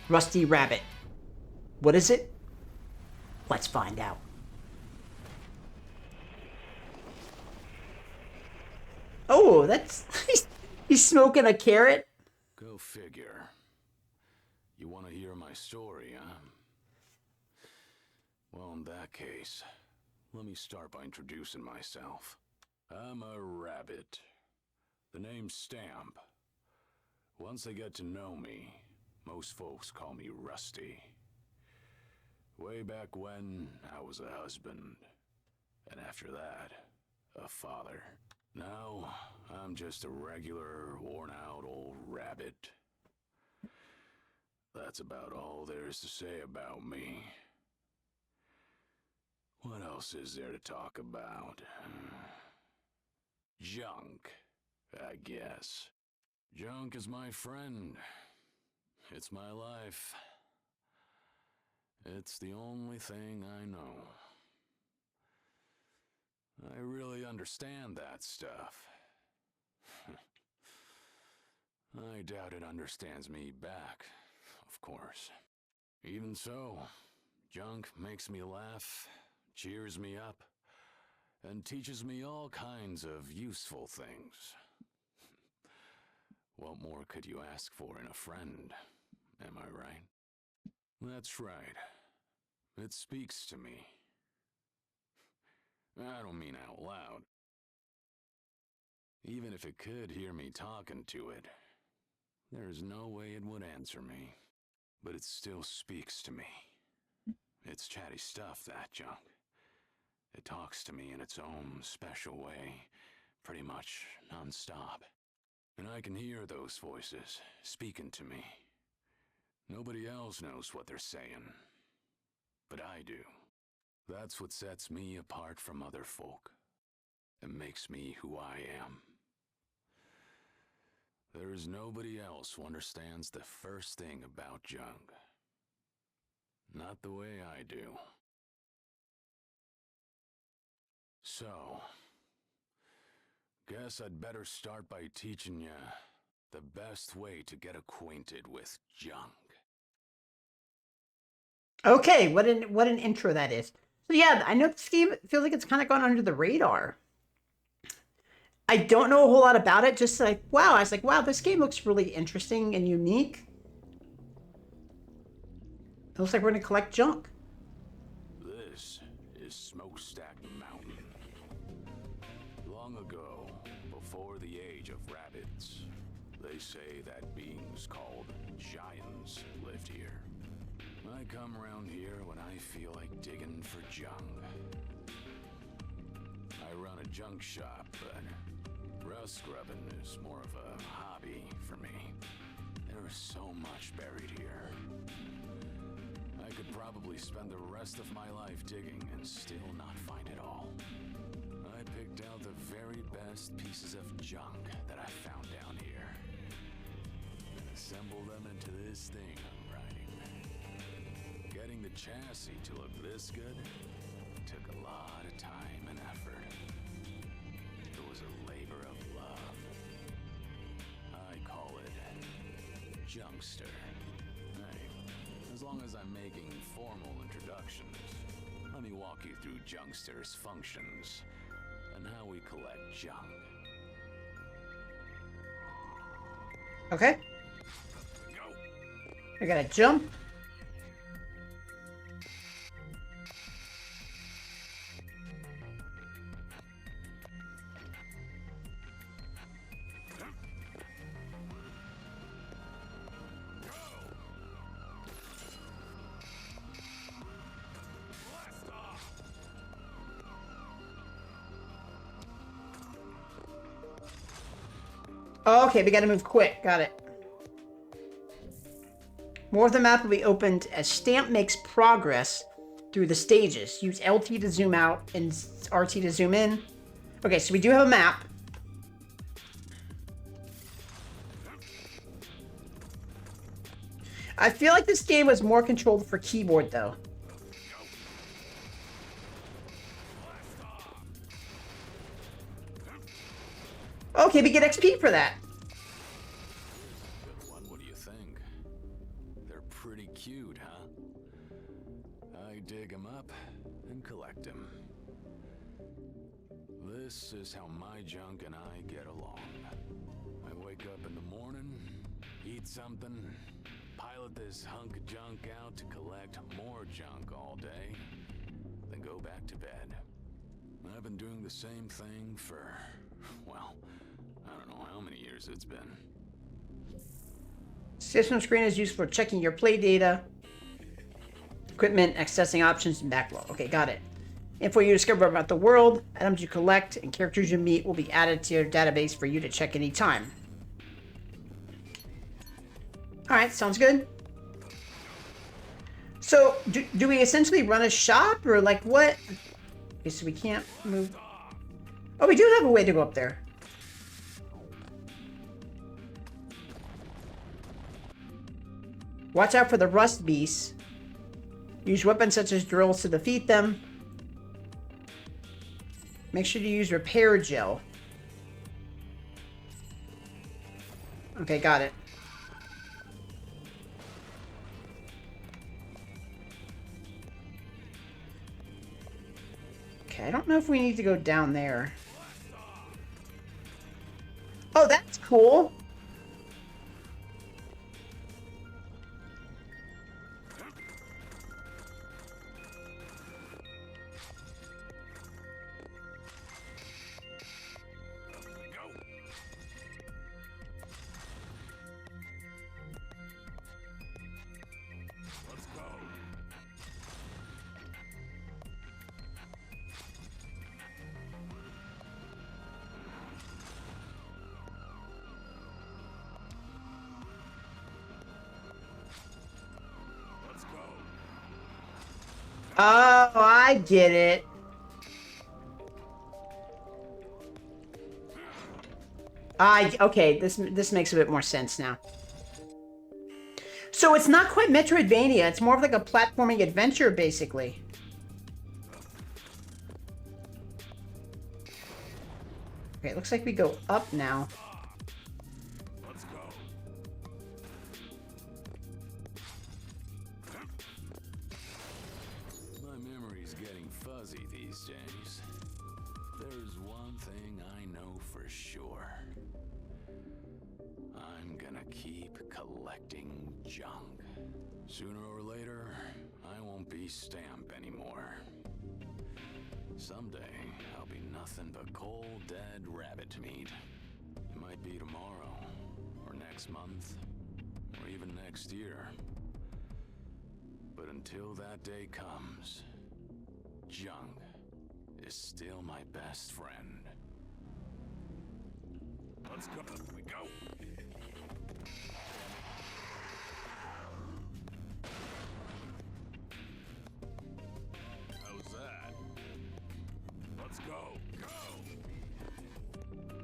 Rusty Rabbit. What is it? Let's find out. Oh, that's... he's smoking a carrot? Go figure. You want to hear my story, huh? Well, in that case, let me start by introducing myself. I'm a rabbit. The name's Stamp. Once they get to know me, most folks call me Rusty. Way back when, I was a husband. And after that, a father. Now, I'm just a regular, worn-out old rabbit. That's about all there is to say about me. What else is there to talk about? Junk, I guess. Junk is my friend. It's my life. It's the only thing I know. I really understand that stuff. I doubt it understands me back, of course. Even so, junk makes me laugh, cheers me up, and teaches me all kinds of useful things. What more could you ask for in a friend, am I right? That's right. It speaks to me. I don't mean out loud. Even if it could hear me talking to it, there's no way it would answer me. But it still speaks to me. It's chatty stuff, that junk. It talks to me in its own special way, pretty much non-stop. And I can hear those voices speaking to me. Nobody else knows what they're saying, but I do. That's what sets me apart from other folk, and makes me who I am. There is nobody else who understands the first thing about junk. Not the way I do. So, guess I'd better start by teaching you the best way to get acquainted with junk. Okay, what an intro that is. So yeah, I know this game feels like it's kind of gone under the radar. I don't know a whole lot about it. Just like, wow, I was like, wow, this game looks really interesting and unique. It looks like we're gonna collect junk. This is Smokestack Mountain. Long ago, before the age of rabbits, they say that beings called giants lived here. I come around here when I feel like digging for junk. I run a junk shop, but rust scrubbing is more of a hobby for me. There is so much buried here. I could probably spend the rest of my life digging and still not find it all. I picked out the very best pieces of junk that I found down here and assembled them into this thing I'm riding. Getting the chassis to look this good took a lot of time and effort. It was a labor of love. I call it Junkster. Hey, as long as I'm making formal introductions, let me walk you through Junkster's functions and how we collect junk. Okay. Go! I gotta jump. Oh, okay, we gotta move quick. Got it. More of the map will be opened as Stamp makes progress through the stages. Use LT to zoom out and RT to zoom in. Okay, so we do have a map. I feel like this game was more controlled for keyboard, though. Okay, we get XP for that. Good one, what do you think? They're pretty cute, huh? I dig 'em up and collect 'em. This is how my junk and I get along. I wake up in the morning, eat something, pilot this hunk of junk out to collect more junk all day, then go back to bed. I've been doing the same thing for, well, I don't know how many years it's been. System screen is used for checking your play data, equipment, accessing options, and backlog. Okay, got it. Info you discover about the world, items you collect, and characters you meet will be added to your database for you to check anytime. Alright, sounds good. So, do we essentially run a shop, or like what? Okay, so we can't move. Oh, we do have a way to go up there. Watch out for the rust beasts. Use weapons such as drills to defeat them. Make sure to use repair gel. Okay, got it. Okay, I don't know if we need to go down there. Oh, that's cool. Oh, I get it. Okay, this makes a bit more sense now. So it's not quite Metroidvania, it's more of like a platforming adventure, basically. Okay, it looks like we go up now. Sooner or later, I won't be Stamp anymore. Someday, I'll be nothing but cold, dead rabbit meat. It might be tomorrow, or next month, or even next year. But until that day comes, junk is still my best friend. Let's go. Here we go.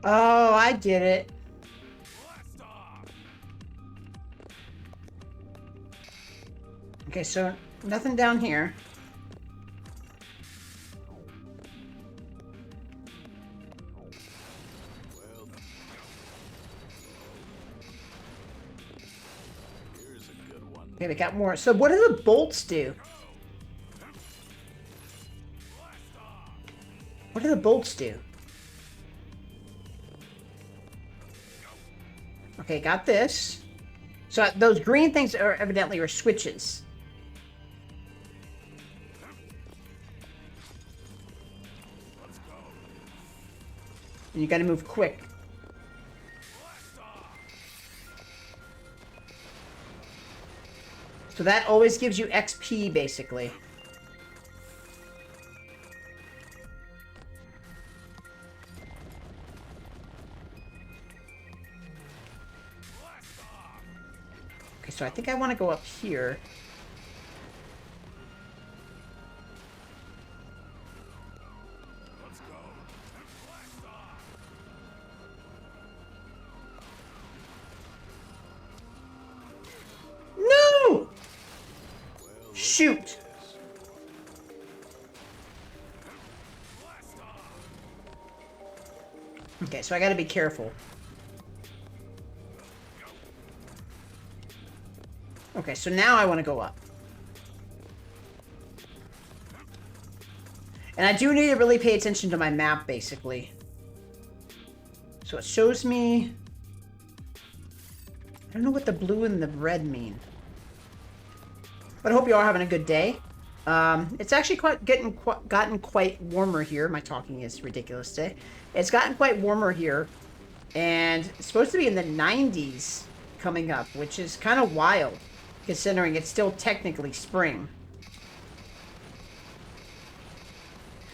Oh, I get it. Okay, so nothing down here. Well, here's a good one. Okay, we got more. So what do the bolts do? What do the bolts do? Okay, got this. So those green things are evidently are switches. And you gotta move quick. So that always gives you XP, basically. Okay, so I think I want to go up here. No! Shoot! Okay, so I gotta be careful. Okay, so now I want to go up. And I do need to really pay attention to my map, basically. So it shows me... I don't know what the blue and the red mean. But I hope you all are having a good day. It's actually gotten quite warmer here. My talking is ridiculous today. It's gotten quite warmer here. And it's supposed to be in the 90s coming up, which is kind of wild, considering it's still technically spring.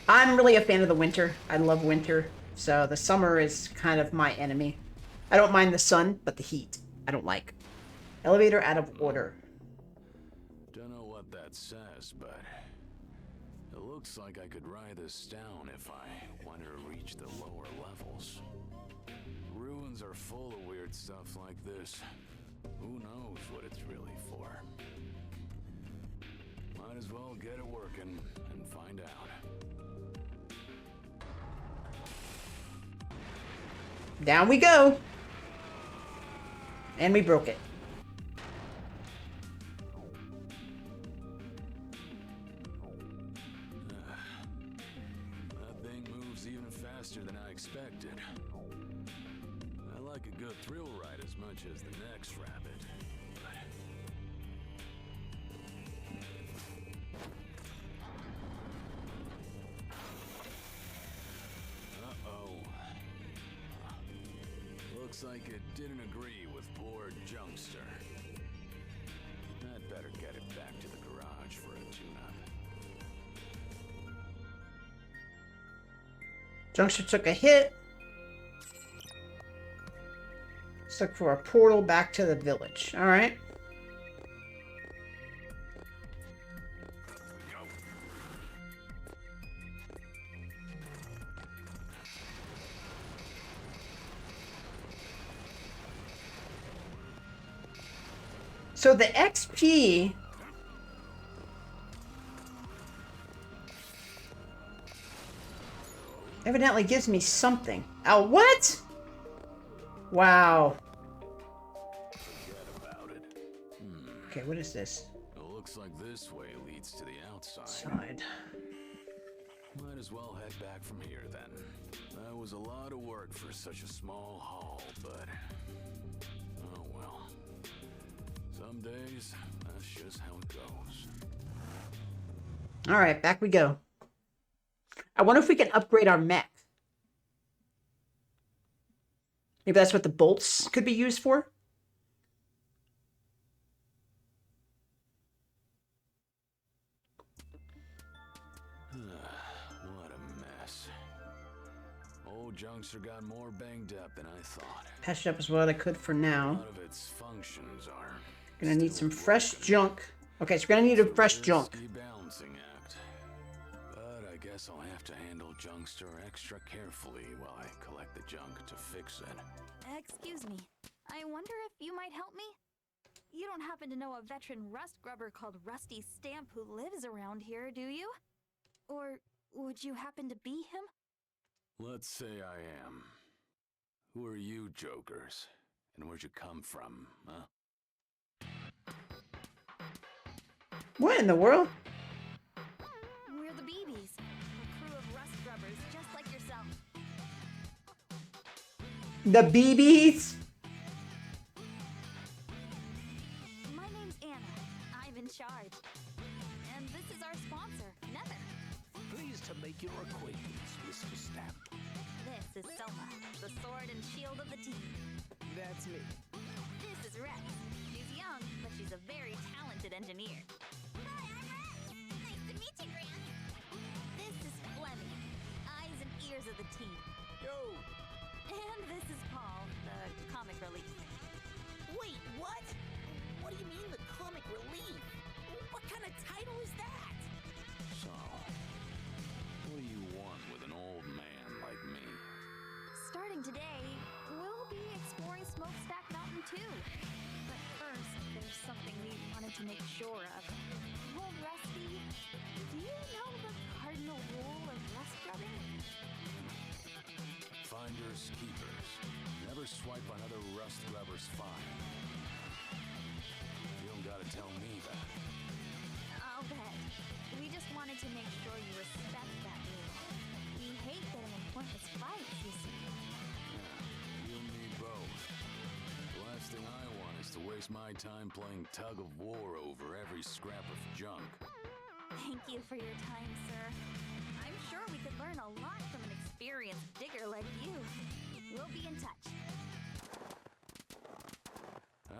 I'm really a fan of the winter. I love winter. So the summer is kind of my enemy. I don't mind the sun, but the heat I don't like. Elevator out of order. Don't know what that says, but it looks like I could ride this down if I wanted to reach the lower levels. Ruins are full of weird stuff like this. Who knows what it's really for? Might as well get it working and find out. Down we go. And we broke it. That thing moves even faster than I expected. I like a good thrill ride as much as the next rabbit. Uh-oh. Looks like it didn't agree with poor Junkster. I'd better get it back to the garage for a tune-up. Junkster took a hit. Let's look for a portal back to the village. All right. So the XP evidently gives me something. Oh, what? Wow. Forget about it. Okay, what is this? It looks like this way leads to the outside. Side. Might as well head back from here then. That was a lot of work for such a small haul, but... oh well. Some days, that's just how it goes. All right, back we go. I wonder if we can upgrade our mech. Maybe that's what the bolts could be used for. What a mess. Old Junkster got more banged up than I thought. Patch it up as well as I could for A now. lot of its functions are... Gonna need some still fresh working. junk. Okay, so we're gonna need a fresh junk. Risky balancing act. But I guess I'll have to handle Junkster extra carefully while I collect the junk to fix it. Excuse me. I wonder if you might help me? You don't happen to know a veteran rust grubber called Rusty Stamp who lives around here, do you? Or would you happen to be him? Let's say I am. Who are you, jokers? And where'd you come from, huh? What in the world? We're the BBs, a crew of rust grubbers just like yourself. The BBs? My name's Anna. I'm in charge. And this is our sponsor, Nether. Pleased to make your acquaintance, Mr. Stamp. This is Selma, the sword and shield of the team. That's me. This is Rex. She's young, but she's a very talented engineer. Hi, I'm Rex. Nice to meet you, Grant. This is Fleming, eyes and ears of the team. Yo! And this is Paul, the comic relief. Wait, what? What do you mean the comic relief? What kind of title is that? So, what do you want with an old man like me? Starting today, we'll be exploring Smokestack Mountain too. But first, there's something we wanted to make sure of. Old Rusty, do you know the cardinal rule of rust grubbing? Finders, keepers. Never swipe on other rust grubber's find. If you don't got a waste my time playing tug of war over every scrap of junk. Thank you for your time, sir. I'm sure we could learn a lot from an experienced digger like you. We'll be in touch.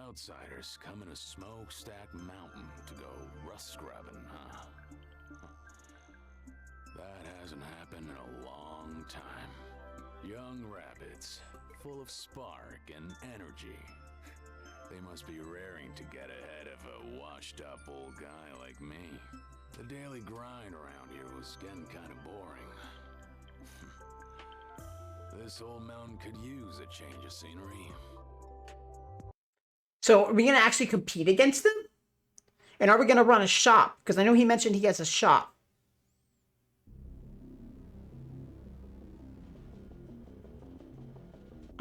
Outsiders coming to Smokestack Mountain to go rust scrubbing, huh? That hasn't happened in a long time. Young rabbits, full of spark and energy. They must be raring to get ahead of a washed-up old guy like me. The daily grind around here was getting kind of boring. This old mountain could use a change of scenery. So are we going to actually compete against them? And are we going to run a shop? Because I know he mentioned he has a shop.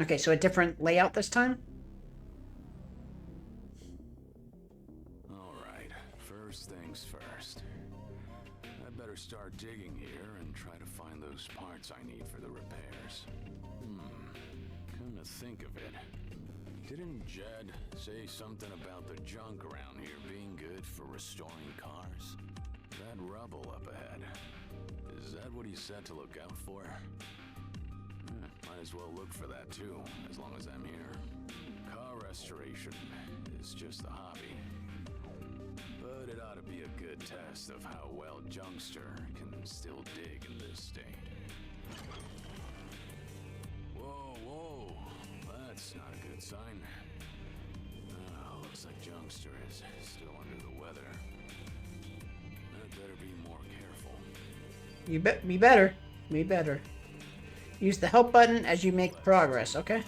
Okay, so a different layout this time? Alright, first things first. I better start digging here and try to find those parts I need for the repairs. Come to think of it, didn't Jed say something about the junk around here being good for restoring cars? That rubble up ahead, is that what he said to look out for? Might as well look for that too, as long as I'm here. Car restoration is just a hobby. But it ought to be a good test of how well Junkster can still dig in this state. Whoa, whoa, that's not a good sign. Looks like Junkster is still under the weather. I'd better be more careful. You bet. Be better. Be better. Use the help button as you make progress, okay?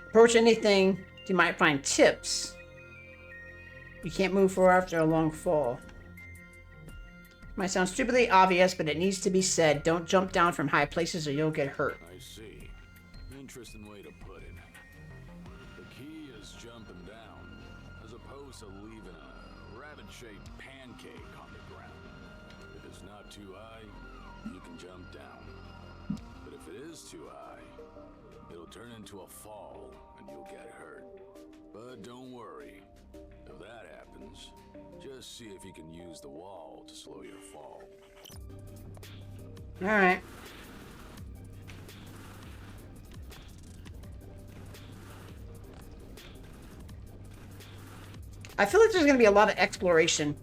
Approach anything, you might find tips. You can't move far after a long fall. Might sound stupidly obvious, but it needs to be said. Don't jump down from high places or you'll get hurt. I see. Interesting way to put it. The key is jumping down, as opposed to leaving a rabbit-shaped pancake on the ground. If it's not too high, you can jump down. But if it is too high, it'll turn into a fall, and you'll get hurt. But don't worry. If that happens, just see if you can use the wall to slow your fall. Alright. I feel like there's going to be a lot of exploration.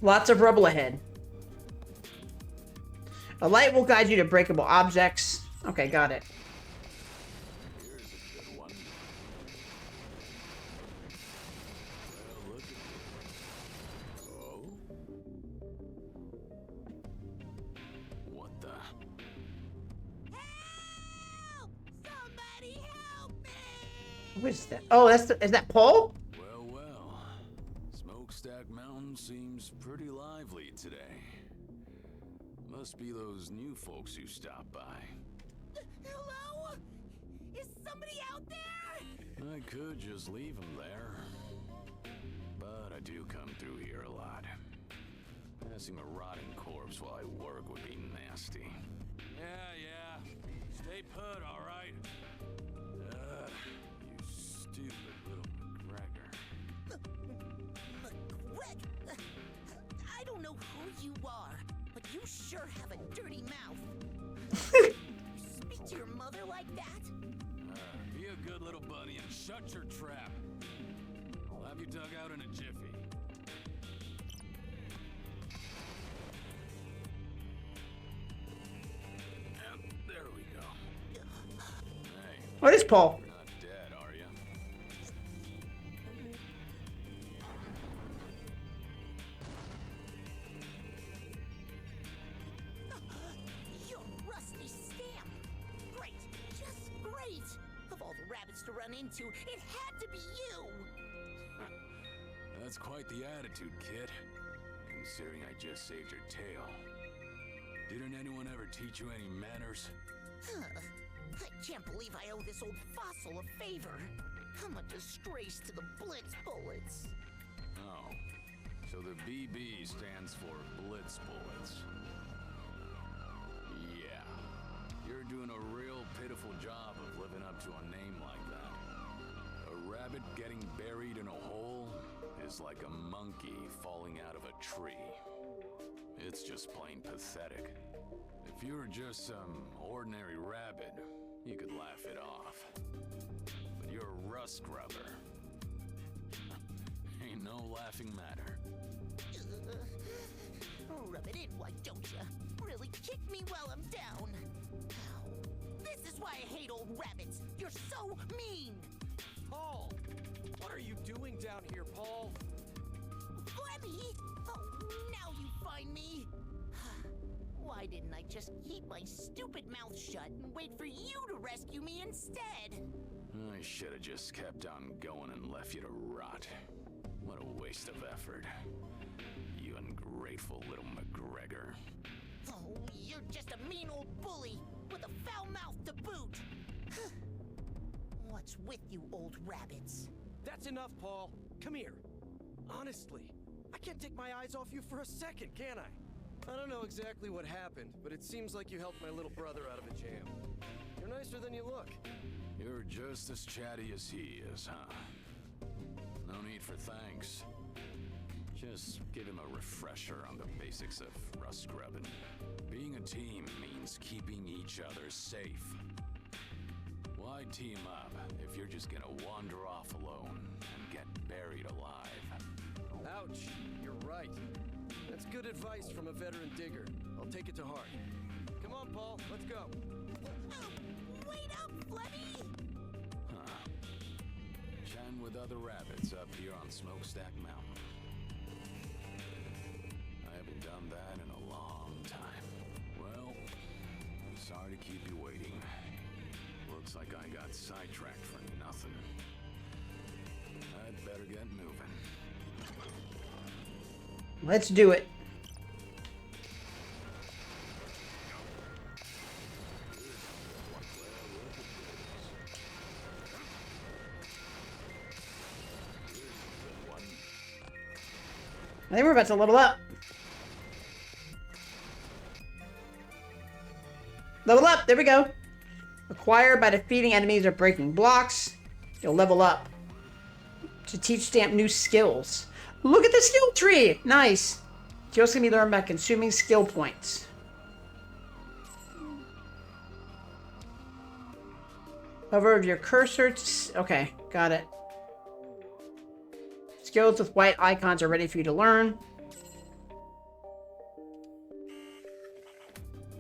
Lots of rubble ahead. A light will guide you to breakable objects. Okay, got it. Here's a good one. Well, look at this. Oh? What the? Help! Somebody help me! What is that? Oh, is that Paul? Well, well. Smokestack Mountain seems pretty lively today. Must be those new folks who stopped by. Hello? Is somebody out there? I could just leave them there. But I do come through here a lot. Passing a rotting corpse while I work would be nasty. Yeah. Stay put, all right? You stupid little McGregor. McGreg? I don't know who you are, but you sure have a dirty mouth. You speak to your mother like that? Be a good little buddy and shut your trap. I'll have you dug out in a jiffy. And there we go. Hey, What is Paul? you're not dead, are you? You're Rusty Stamp. Great, just great. Of all the rabbits to run into, it had to be you. That's quite the attitude, kid. Considering I just saved your tail. Didn't anyone ever teach you any manners? Huh. I can't believe I owe this old fossil a favor. I'm a disgrace to the Blitz Bullets. Oh, so the BB stands for Blitz Bullets. Yeah, you're doing a real pitiful job of living up to a name like that. A rabbit getting buried in a hole is like a monkey falling out of a tree. It's just plain pathetic. If you were just some ordinary rabbit, you could laugh it off. But you're a rust scrubber. Ain't no laughing matter. Rub it in, why don't ya? Really kick me while I'm down. Ow. This is why I hate old rabbits. You're so mean. Paul! What are you doing down here, Paul? Flemmy! Oh, now you find me. Why didn't I just keep my stupid mouth shut and wait for you to rescue me instead? I should have just kept on going and left you to rot. What a waste of effort. You ungrateful little McGregor. Oh, you're just a mean old bully with a foul mouth to boot. What's with you, old rabbits? That's enough, Paul. Come here. Honestly, I can't take my eyes off you for a second, can I? I don't know exactly what happened, but it seems like you helped my little brother out of a jam. You're nicer than you look. You're just as chatty as he is, huh? No need for thanks. Just give him a refresher on the basics of rust scrubbing. Being a team means keeping each other safe. Why team up if you're just gonna wander off alone and get buried alive? Ouch, you're right. That's good advice from a veteran digger. I'll take it to heart. Come on, Paul, let's go. Wait up, Flemmy! Huh. Chatting with other rabbits up here on Smokestack Mountain. I haven't done that in a long time. Well, sorry to keep you waiting. Looks like I got sidetracked for nothing. I'd better get moving. Let's do it. I think we're about to level up. Level up! There we go. Acquire by defeating enemies or breaking blocks. You'll level up. To teach Stamp new skills. Look at the skill tree! Nice. Skills can be learned by consuming skill points. Hover of your cursor. Okay, got it. Skills with white icons are ready for you to learn.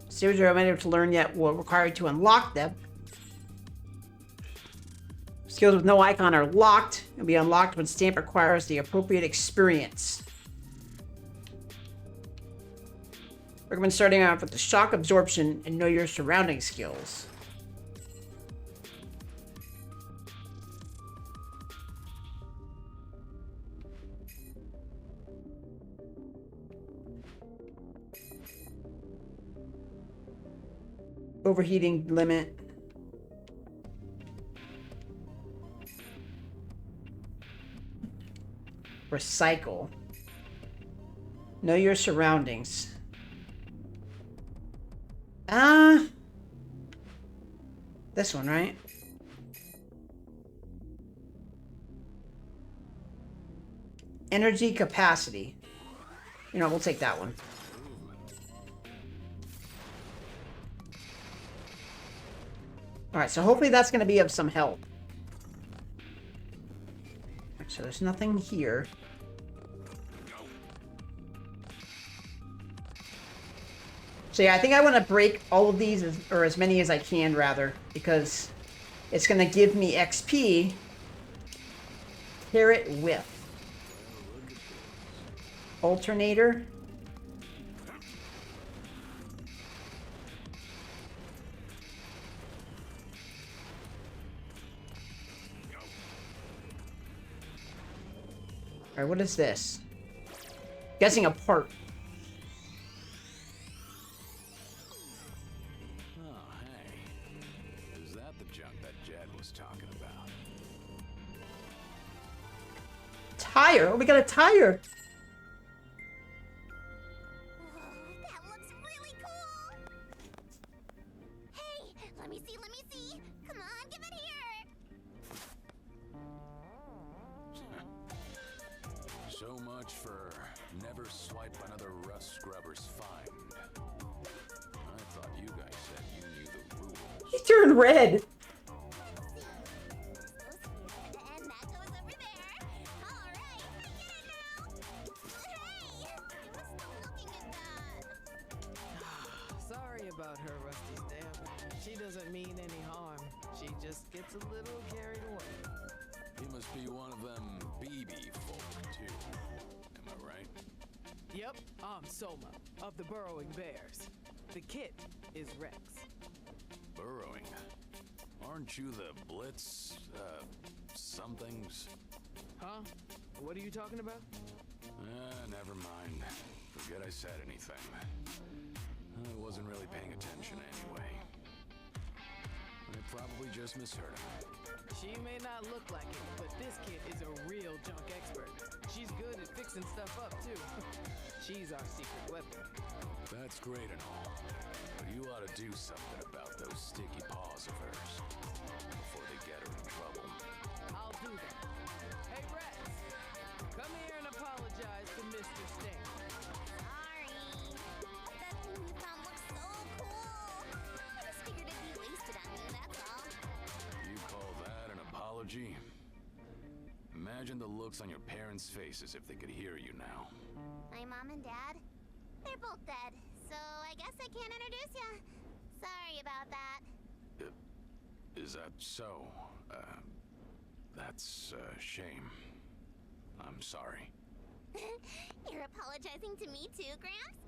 Skills you're unable to learn yet will require you to unlock them. Skills with no icon are locked and will be unlocked when Stamp acquires the appropriate experience. Recommend starting out with the shock absorption and know your surrounding skills. Overheating limit. Recycle. Know your surroundings. This one, right? Energy capacity. You know, we'll take that one. Alright, so hopefully that's going to be of some help. So there's nothing here. So yeah, I think I want to break all of these, or as many as I can, rather, because it's going to give me XP. Carrot whip. Alternator. Alright, what is this? Guessing a part. Oh, hey. Is that the junk that Jed was talking about? Tire. Oh, we got a tire. Whoa, that looks really cool! Hey, let me see, let me see! Come on, give it here! So much for never swipe another rust scrubber's find. I thought you guys said you knew the rules. He turned red. And that goes over there. Alright, I get it now! Hey! You must stop looking at that! Sorry about her, Rusty Stamp. She doesn't mean any harm. She just gets a little carried away. He must be one of them BB folk, too. Am I right? Yep, I'm Soma, of the Burrowing Bears. The kid is Rex. Burrowing. Aren't you the Blitz, somethings? Huh? What are you talking about? Never mind. Forget I said anything. I wasn't really paying attention anyway. I probably just misheard him. She may not look like it, but this kid is a real junk expert. She's good at fixing stuff up, too. She's our secret weapon. That's great and all, but you ought to do something about those sticky paws of hers before they get her in trouble. I'll do that. Hey, Rex! Come here and apologize to Mr. Stamp. Sorry. That thing you found looks so cool. I just figured it'd be wasted on you, that's all. You call that an apology? Imagine the looks on your parents' faces if they could hear you now. My mom and dad, they're both dead, so I guess I can't introduce ya. Sorry about that. Is that so? That's a shame. I'm sorry. You're apologizing to me too, Gramps?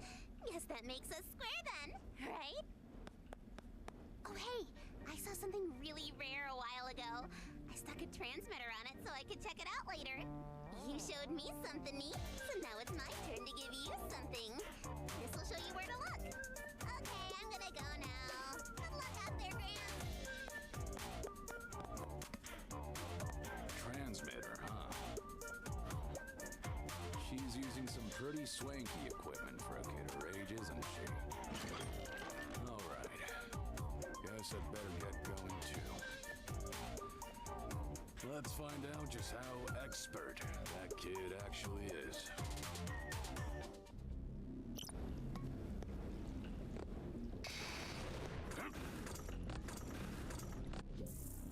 Guess that makes us square then, right? Oh hey, I saw something really rare a while ago. I stuck a transmitter on it so I could check it out later. You showed me something neat, so now it's my turn to give you something. This will show you where to look. Okay, I'm gonna go now. Good luck out there, Gramps. Transmitter, huh? She's using some pretty swanky equipment for a kid her age, isn't she? Alright. Guess I'd better get going too. Let's find out just how expert that kid actually is.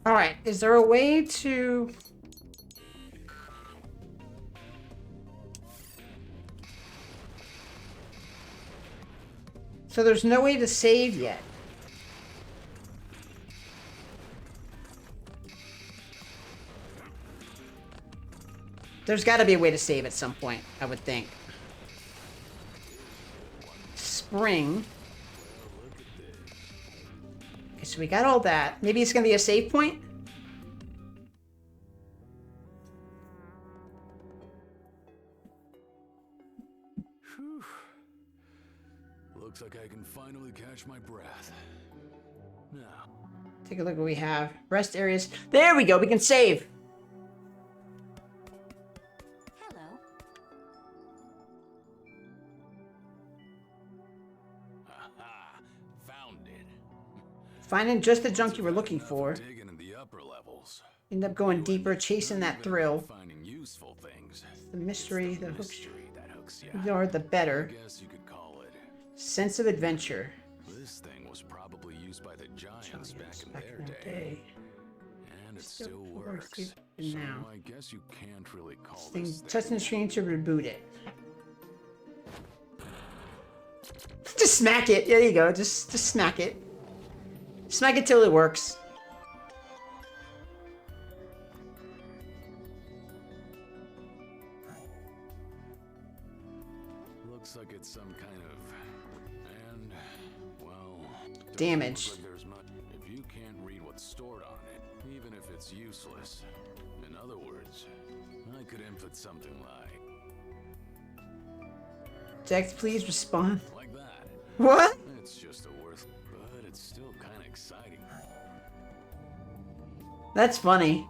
All right. Is there a way to? So there's no way to save yet. There's got to be a way to save at some point, I would think. Spring. Okay, so we got all that. Maybe it's going to be a save point? Whew. Looks like I can finally catch my breath. Now, Take a look at what we have. Rest areas. There we go. We can save. Hello. aha, found it. Finding just the junk you were looking for. Digging in the upper levels. End up going deeper, chasing that thrill. Finding useful things. The mystery, the hooks Mystery that hooks you. you are, the better. I guess you could call it. Sense of adventure. This thing was probably used by the Giants back in Back their in the day. day. And it Still still works works. even So now. I guess you can't really call Thing, this touching the screen to reboot it. Just smack it. There you go. Just smack it. Smack it till it works. Looks like it's some kind of, and well, doesn't Damaged. look like there's much. If you can't read what's stored on it, even if it's useless. In other words, I could input something Dex, please respond. like that. What? It's just a worth, but it's still kind of exciting. That's funny.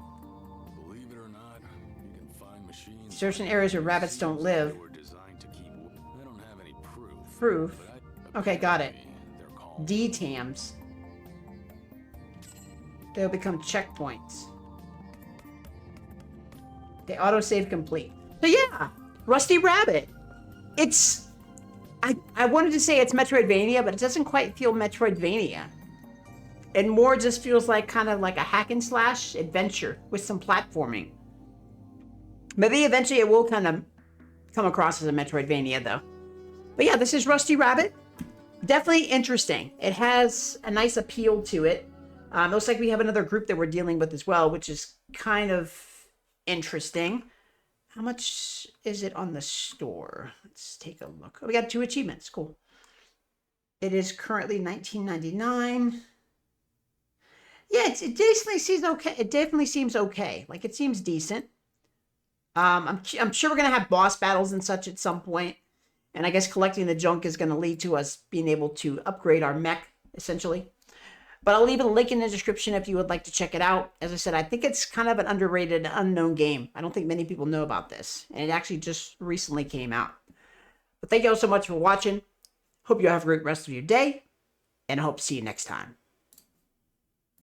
Believe it or not, you can find machines Certain areas where rabbits don't live. They were designed to keep. I don't have any proof. Proof. But Okay, got it. they're called. D-tams. They'll become checkpoints. They autosave complete. So yeah, Rusty Rabbit. It's... I wanted to say it's Metroidvania, but it doesn't quite feel Metroidvania. It more just feels like kind of like a hack and slash adventure with some platforming. Maybe eventually it will kind of come across as a Metroidvania though. But yeah, this is Rusty Rabbit. Definitely interesting. It has a nice appeal to it. It looks like we have another group that we're dealing with as well, which is kind of interesting. How much is it on the store? Let's take a look. Oh, we got 2 achievements. Cool. It is currently $19.99. Yeah, it definitely seems okay. It definitely seems okay. Like, it seems decent. I'm sure we're going to have boss battles and such at some point. And I guess collecting the junk is going to lead to us being able to upgrade our mech, essentially. But I'll leave a link in the description if you would like to check it out. As I said, I think it's kind of an underrated, unknown game. I don't think many people know about this. And it actually just recently came out. But thank you all so much for watching. Hope you have a great rest of your day. And I hope to see you next time.